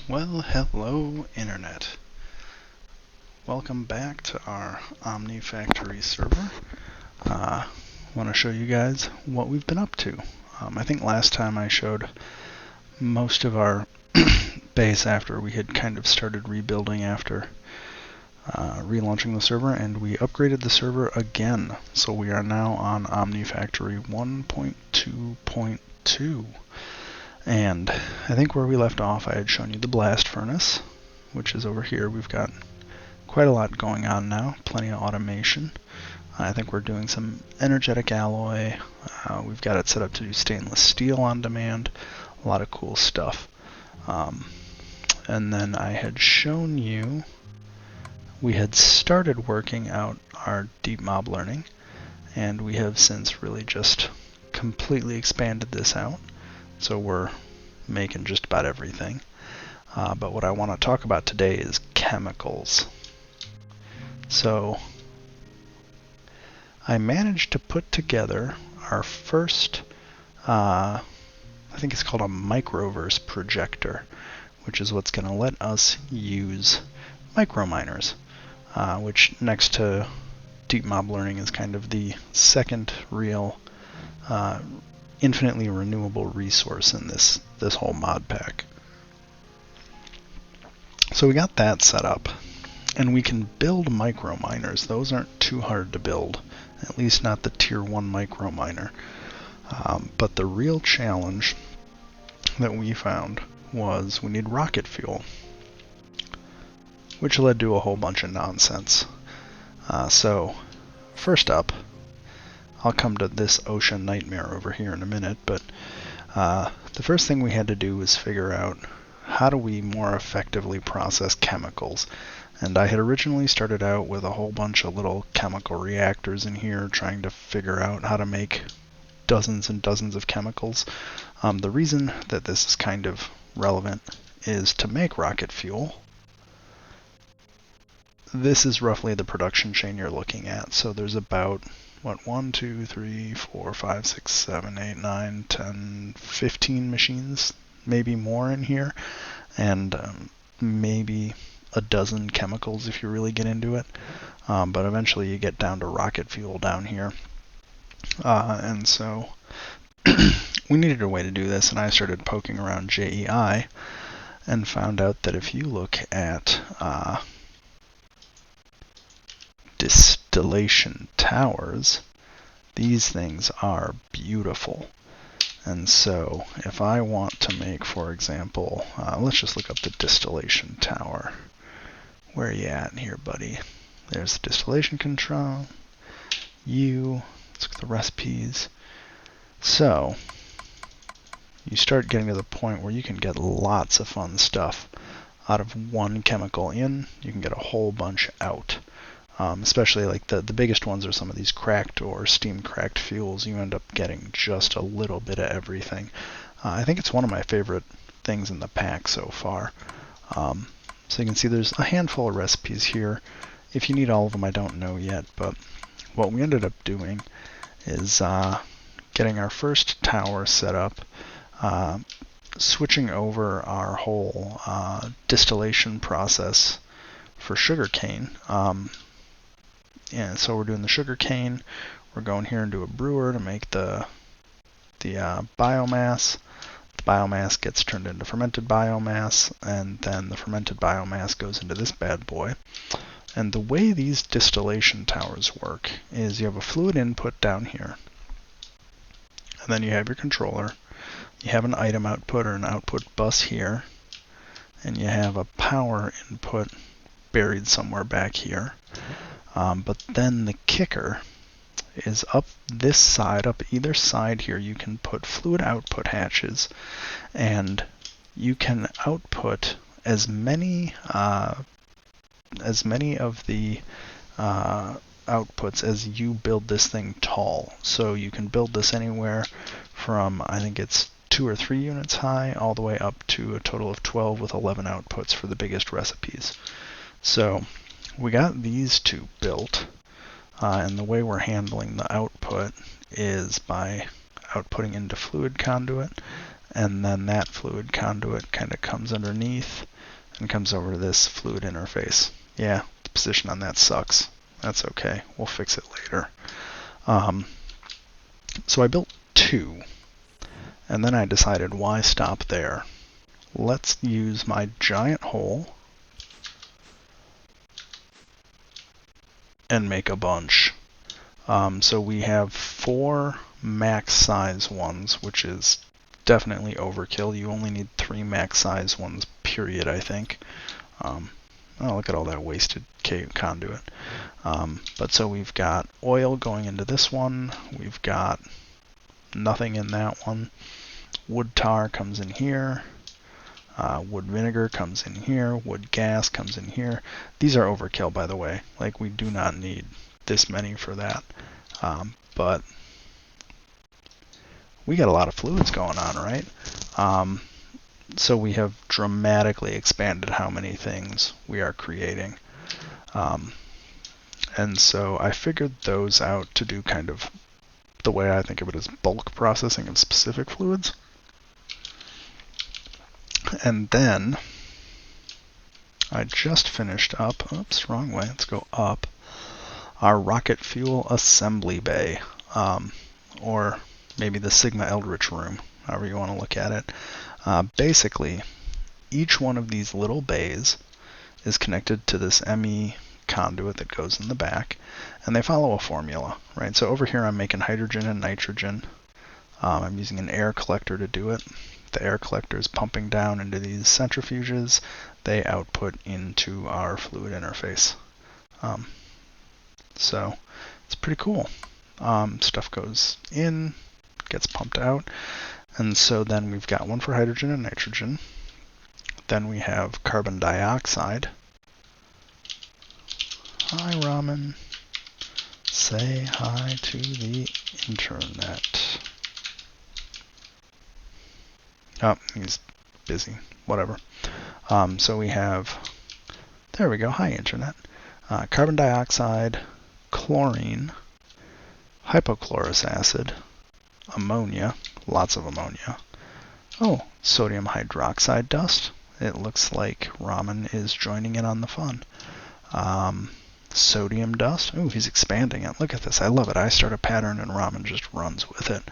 Well, hello Internet. Welcome back to our Omnifactory server. I want to show you guys what we've been up to. I think last time I showed most of our base after we had kind of started rebuilding after relaunching the server, and we upgraded the server again. So we are now on Omnifactory 1.2.2. And I think where we left off, I had shown you the blast furnace, which is over here. We've got quite a lot going on now, plenty of automation. I think we're doing some energetic alloy. We've got it set up to do stainless steel on demand, a lot of cool stuff. And then I had shown you, we had started working out our deep mob learning, and we have since really just completely expanded this out. So we're making just about everything. But what I want to talk about today is chemicals. So I managed to put together our first, I think it's called a microverse projector, which is what's going to let us use microminers, which next to deep mob learning is kind of the second real infinitely renewable resource in this whole mod pack. So we got that set up, and we can build microminers. Those aren't too hard to build, at least not the tier 1 microminer. But the real challenge that we found was we need rocket fuel, which led to a whole bunch of nonsense. So first up, I'll come to this ocean nightmare over here in a minute, but the first thing we had to do was figure out how do we more effectively process chemicals. And I had originally started out with a whole bunch of little chemical reactors in here trying to figure out how to make dozens and dozens of chemicals. The reason that this is kind of relevant is to make rocket fuel. This is roughly the production chain you're looking at. So there's about 1, 2, 3, 4, 5, 6, 7, 8, 9, 10, 15 machines, maybe more in here, and maybe a dozen chemicals if you really get into it. But eventually you get down to rocket fuel down here. And so we needed a way to do this, and I started poking around JEI and found out that if you look at distillation towers, these things are beautiful. And so if I want to make, for example, let's just look up the distillation tower. Where are you at here, buddy? There's the distillation control. Let's look at the recipes. So you start getting to the point where you can get lots of fun stuff out of one chemical in. You can get a whole bunch out. Especially like the biggest ones are some of these cracked or steam cracked fuels. You end up getting just a little bit of everything. I think it's one of my favorite things in the pack so far. So you can see there's a handful of recipes here. If you need all of them, I don't know yet, but what we ended up doing is getting our first tower set up, switching over our whole distillation process for sugarcane. And so we're doing the sugarcane. We're going here into a brewer to make the biomass. The biomass gets turned into fermented biomass, and then the fermented biomass goes into this bad boy. And the way these distillation towers work is you have a fluid input down here, and then you have your controller. You have an item output or an output bus here, and you have a power input buried somewhere back here. But then the kicker is up this side, up either side here, you can put fluid output hatches, and you can output as many of the outputs as you build this thing tall. So you can build this anywhere from, I think it's 2 or 3 units high, all the way up to a total of 12 with 11 outputs for the biggest recipes. So we got these two built, and the way we're handling the output is by outputting into fluid conduit and then that fluid conduit kind of comes underneath and comes over to this fluid interface. Yeah, the position on that sucks. That's okay. We'll fix it later. So I built 2, and then I decided, why stop there? Let's use my giant hole and make a bunch. So we have 4 max size ones, which is definitely overkill. You only need 3 max size ones, period, I think. Oh, look at all that wasted conduit. But so we've got oil going into this one. We've got nothing in that one. Wood tar comes in here. Wood vinegar comes in here. Wood gas comes in here. These are overkill, by the way. Like, we do not need this many for that. But we got a lot of fluids going on, right? So we have dramatically expanded how many things we are creating. And so I figured those out to do kind of the way I think of it as bulk processing of specific fluids. And then I just finished up, oops, wrong way, let's go up, our rocket fuel assembly bay, or maybe the Sigma Eldritch room, however you want to look at it. Basically, each one of these little bays is connected to this ME conduit that goes in the back, and they follow a formula, right? So over here I'm making hydrogen and nitrogen. I'm using an air collector to do it. The air collector is pumping down into these centrifuges. They output into our fluid interface. So it's pretty cool. Stuff goes in, gets pumped out, and so then we've got one for hydrogen and nitrogen. Then we have carbon dioxide. Hi, Ramen. Say hi to the internet. Oh, he's busy. Whatever. So we have, there we go, hi, internet. Carbon dioxide, chlorine, hypochlorous acid, ammonia, lots of ammonia. Oh, sodium hydroxide dust. It looks like Ramen is joining in on the fun. Sodium dust. Oh, he's expanding it. Look at this. I love it. I start a pattern and Ramen just runs with it.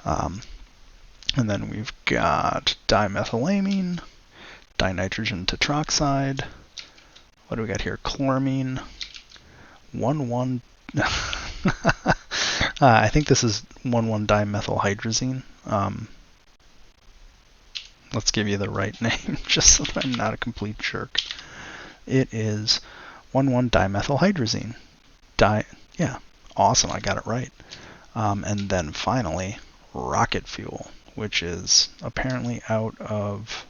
And then we've got dimethylamine, dinitrogen tetroxide. What do we got here? Chloramine. 1,1. I think this is 1,1-dimethylhydrazine. Let's give you the right name, just so that I'm not a complete jerk. It is 1,1-dimethylhydrazine. Yeah, awesome, I got it right. And then finally, rocket fuel, which is apparently out of,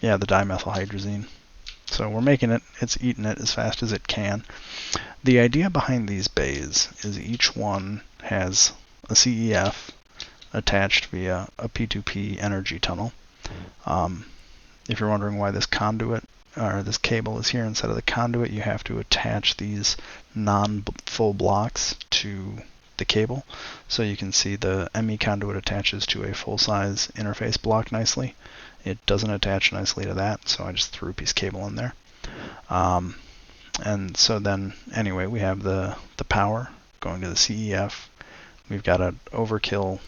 yeah, the dimethylhydrazine. So we're making it, it's eating it as fast as it can. The idea behind these bays is each one has a CEF attached via a P2P energy tunnel. If you're wondering why this conduit or this cable is here instead of the conduit, you have to attach these non-full blocks to the cable. So you can see the ME conduit attaches to a full-size interface block nicely. It doesn't attach nicely to that, so I just threw a piece of cable in there. And so then, anyway, we have the power going to the CEF. We've got an overkill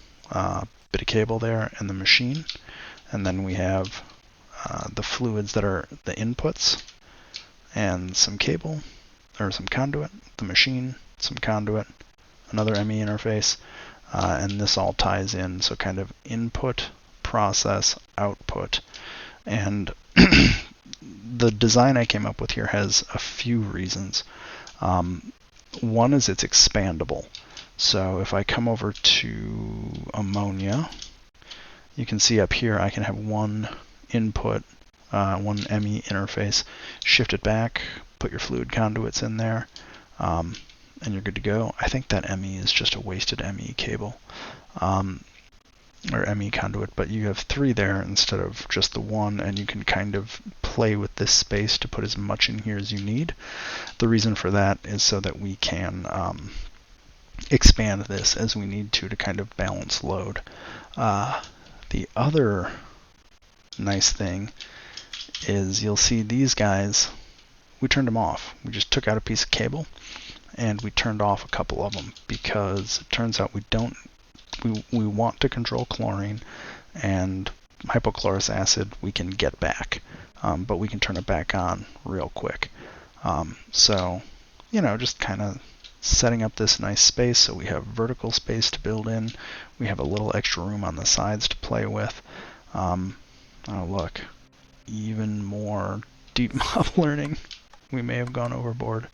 bit of cable there in the machine. And then we have the fluids that are the inputs and some cable, or some conduit, the machine, some conduit, another ME interface, and this all ties in, so kind of input, process, output. And the design I came up with here has a few reasons. One is it's expandable. So if I come over to ammonia, you can see up here I can have one input, one ME interface, shift it back, put your fluid conduits in there, and you're good to go. I think that ME is just a wasted ME cable, or ME conduit, but you have 3 there instead of just the 1, and you can kind of play with this space to put as much in here as you need. The reason for that is so that we can expand this as we need to kind of balance load. The other nice thing is you'll see these guys, we turned them off. We just took out a piece of cable and we turned off a couple of them because it turns out we want to control chlorine, and hypochlorous acid we can get back, but we can turn it back on real quick. So, just kind of setting up this nice space so we have vertical space to build in. We have a little extra room on the sides to play with. Oh, look, even more deep mob learning. We may have gone overboard.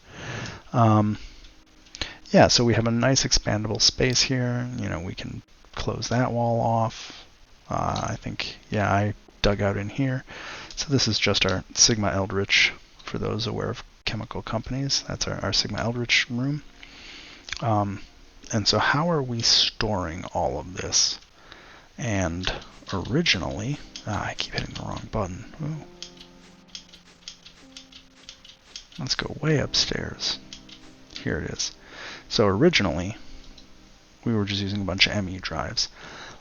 Yeah, so we have a nice expandable space here. We can close that wall off. I think, yeah, I dug out in here. So this is just our Sigma Eldritch, for those aware of chemical companies. That's our Sigma Eldritch room. And so how are we storing all of this? And originally, I keep hitting the wrong button. Ooh. Let's go way upstairs. Here it is. So originally, we were just using a bunch of ME drives.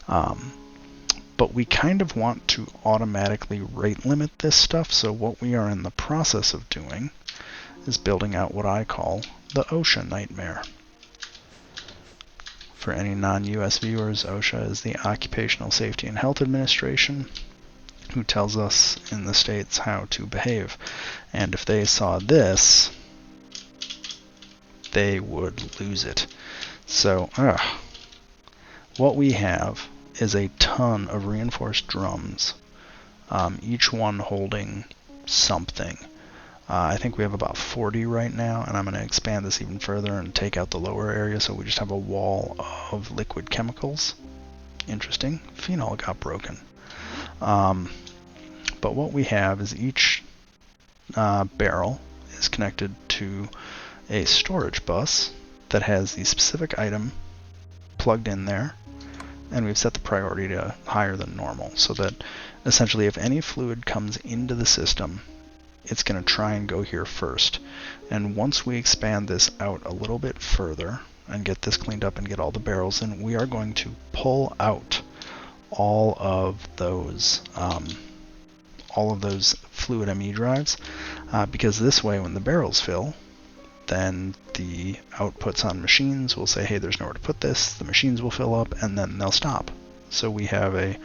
But we kind of want to automatically rate limit this stuff, so what we are in the process of doing is building out what I call the OSHA nightmare. For any non-US viewers, OSHA is the Occupational Safety and Health Administration, who tells us in the States how to behave. And if they saw this, they would lose it. So, what we have is a ton of reinforced drums, each one holding something. I think we have about 40 right now, and I'm going to expand this even further and take out the lower area so we just have a wall of liquid chemicals. Interesting. Phenol got broken. But what we have is each barrel is connected to a storage bus that has the specific item plugged in there, and we've set the priority to higher than normal, so that essentially if any fluid comes into the system, it's going to try and go here first. And once we expand this out a little bit further and get this cleaned up and get all the barrels in, we are going to pull out all of those fluid ME drives, because this way when the barrels fill, then the outputs on machines will say, hey, there's nowhere to put this. The machines will fill up, and then they'll stop. So we have a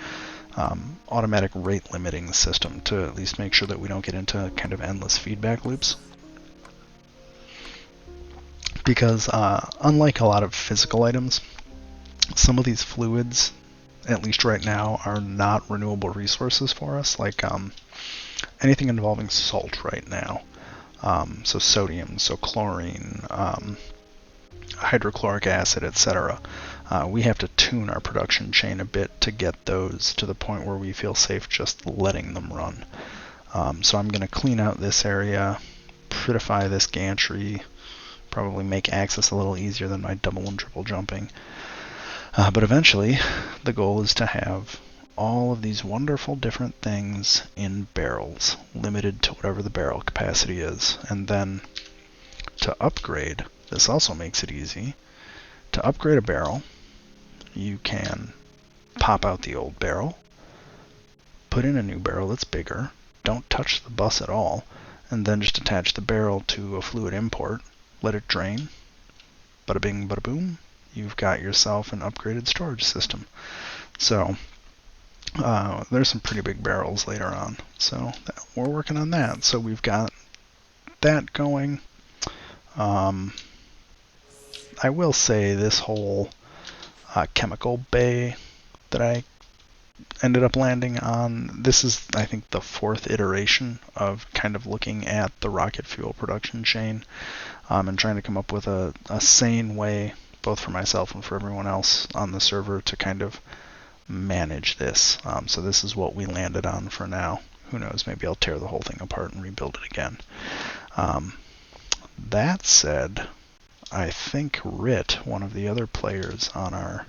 automatic rate limiting system to at least make sure that we don't get into kind of endless feedback loops. Because unlike a lot of physical items, some of these fluids, at least right now, are not renewable resources for us, like anything involving salt right now. So sodium, so chlorine, hydrochloric acid, etc. We have to tune our production chain a bit to get those to the point where we feel safe just letting them run. So I'm going to clean out this area, prettify this gantry, probably make access a little easier than my double and triple jumping. But eventually, the goal is to have all of these wonderful different things in barrels, limited to whatever the barrel capacity is. And then to upgrade, this also makes it easy. To upgrade a barrel, you can pop out the old barrel, put in a new barrel that's bigger, don't touch the bus at all, and then just attach the barrel to a fluid import, let it drain, bada bing, bada boom, you've got yourself an upgraded storage system. So there's some pretty big barrels later on, so we're working on that. So we've got that going. I will say this whole chemical bay that I ended up landing on, this is, I think, the 4th iteration of kind of looking at the rocket fuel production chain and trying to come up with a sane way, both for myself and for everyone else on the server, to kind of manage this. So this is what we landed on for now. Who knows, maybe I'll tear the whole thing apart and rebuild it again. That said, I think Rit, one of the other players on our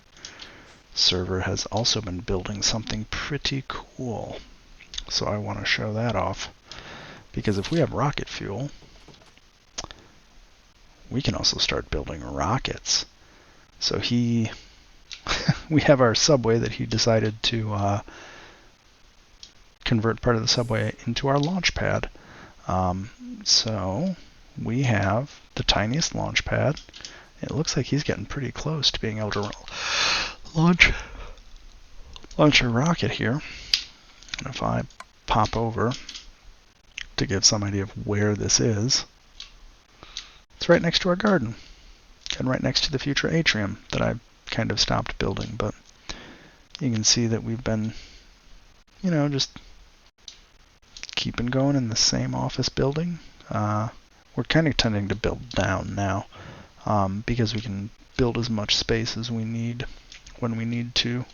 server, has also been building something pretty cool. So I want to show that off, because if we have rocket fuel, we can also start building rockets. So we have our subway that he decided to convert part of the subway into our launch pad. So we have the tiniest launch pad. It looks like he's getting pretty close to being able to launch a rocket here. And if I pop over to give some idea of where this is, it's right next to our garden and right next to the future atrium that I've kind of stopped building. But you can see that we've been, just keeping going in the same office building. We're kind of tending to build down now because we can build as much space as we need when we need to.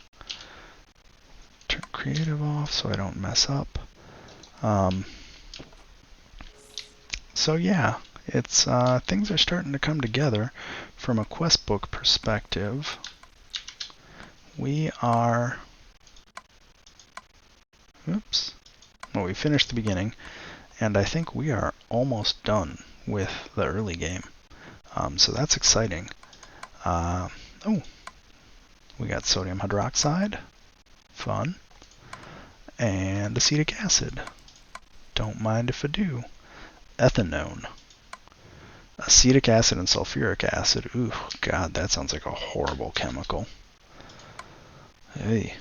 Turn creative off so I don't mess up. So yeah, it's things are starting to come together from a quest book perspective. We are, well, we finished the beginning, and I think we are almost done with the early game. So that's exciting. We got sodium hydroxide, fun, and acetic acid. Don't mind if I do. Ethanone. Acetic acid and sulfuric acid. Ooh, God, that sounds like a horrible chemical. Hey.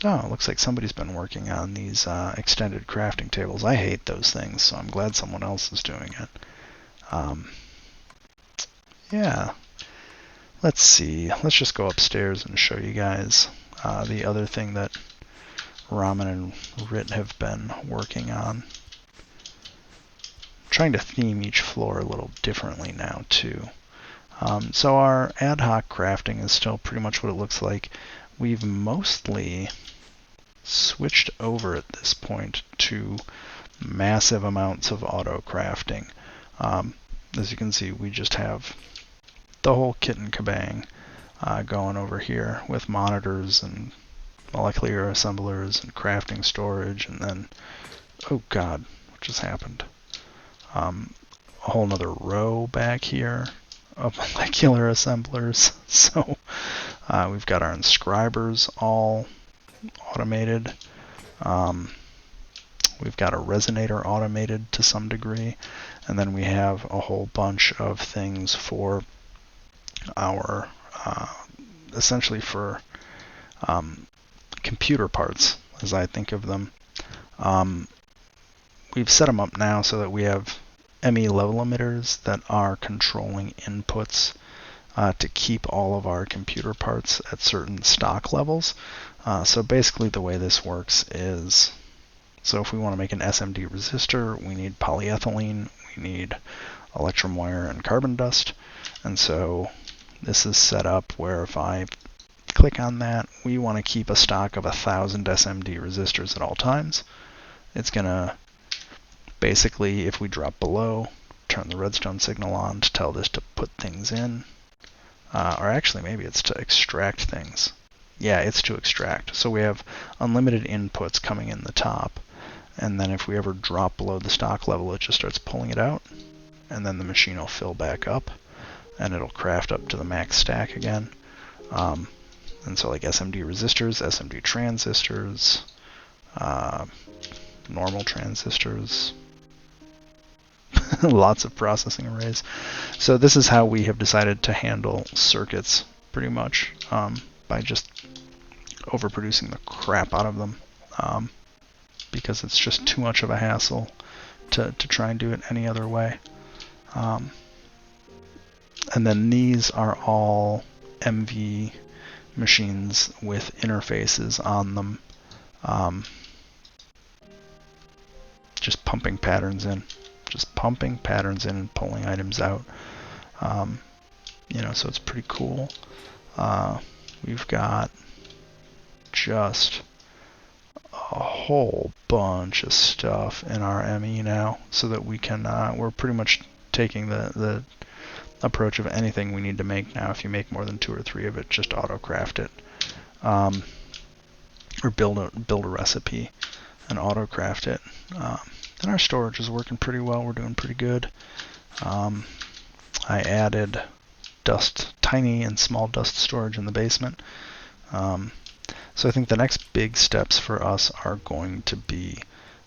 Oh, it looks like somebody's been working on these extended crafting tables. I hate those things, so I'm glad someone else is doing it. Yeah. Let's see. Let's just go upstairs and show you guys the other thing that Ramen and Rit have been working on. Trying to theme each floor a little differently now, too. So our ad hoc crafting is still pretty much what it looks like. We've mostly switched over at this point to massive amounts of auto crafting. As you can see, we just have the whole kit and kabang going over here with monitors and molecular assemblers and crafting storage, and then, oh God, what just happened? A whole nother row back here of molecular assemblers. So we've got our inscribers all automated. We've got a resonator automated to some degree, and then we have a whole bunch of things for our essentially for computer parts, as I think of them. We've set them up now so that we have ME level emitters that are controlling inputs to keep all of our computer parts at certain stock levels. So basically the way this works is, so if we want to make an SMD resistor, we need polyethylene, we need electrum wire and carbon dust. And so this is set up where if I click on that, we want to keep a stock of 1,000 SMD resistors at all times. It's going to basically, if we drop below, turn the redstone signal on to tell this to put things in. Or actually, maybe it's to extract things. Yeah, it's to extract. So we have unlimited inputs coming in the top. And then if we ever drop below the stock level, it just starts pulling it out. And then the machine will fill back up. And it'll craft up to the max stack again. And so like SMD resistors, SMD transistors, normal transistors, lots of processing arrays. So this is how we have decided to handle circuits pretty much, by just overproducing the crap out of them, because it's just too much of a hassle to try and do it any other way. And then these are all MV machines with interfaces on them, just pumping patterns in. Just pumping patterns in and pulling items out. So it's pretty cool. We've got just a whole bunch of stuff in our ME now, so that we can, we're pretty much taking the approach of anything we need to make now. If you make more than 2 or 3 of it, just auto craft it, or build a recipe and auto craft it. And our storage is working pretty well. We're doing pretty good. I added tiny and small dust storage in the basement. So I think the next big steps for us are going to be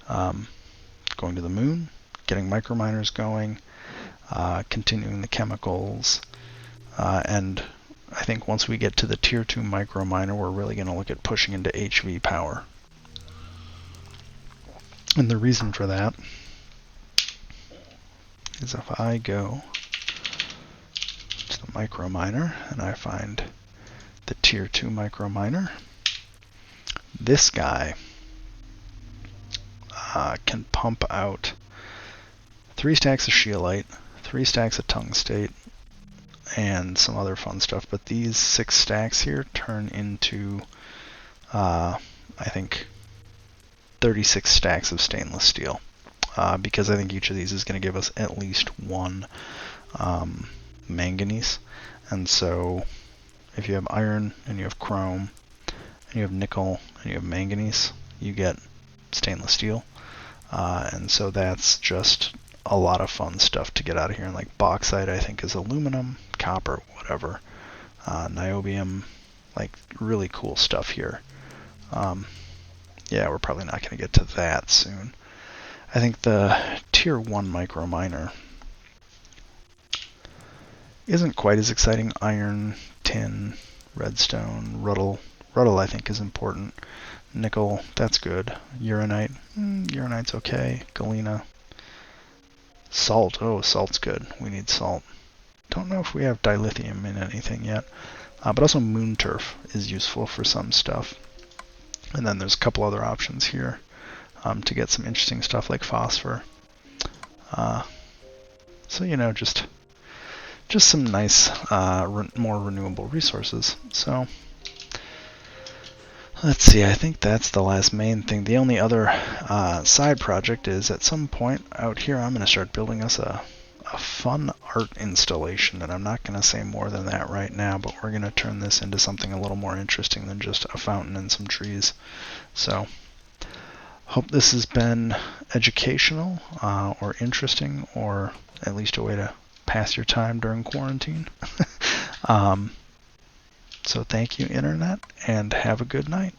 going to the moon, getting microminers going, continuing the chemicals, and I think once we get to the tier 2 microminer, we're really going to look at pushing into HV power. And the reason for that is if I go to the microminer and I find the tier 2 microminer, this guy can pump out 3 stacks of scheelite, 3 stacks of tungstate, and some other fun stuff. But these 6 stacks here turn into, I think, 36 stacks of stainless steel. Because I think each of these is going to give us at least 1 manganese. And so if you have iron and you have chrome and you have nickel and you have manganese, you get stainless steel. And so that's just a lot of fun stuff to get out of here. And like bauxite, I think, is aluminum, copper, whatever. Niobium, like really cool stuff here. Yeah, we're probably not going to get to that soon. I think the tier 1 microminer isn't quite as exciting. Iron, tin, redstone, rutile. Rutile, I think, is important. Nickel, that's good. Uranite, uranite's okay. Galena. Salt, oh, salt's good. We need salt. Don't know if we have dilithium in anything yet. But also moon turf is useful for some stuff. And then there's a couple other options here to get some interesting stuff like phosphor. So, you know, just some nice, more renewable resources. So let's see, I think that's the last main thing. The only other side project is at some point out here I'm going to start building us a fun art installation, and I'm not going to say more than that right now, but we're going to turn this into something a little more interesting than just a fountain and some trees. So hope this has been educational or interesting, or at least a way to pass your time during quarantine. So thank you, Internet, and have a good night.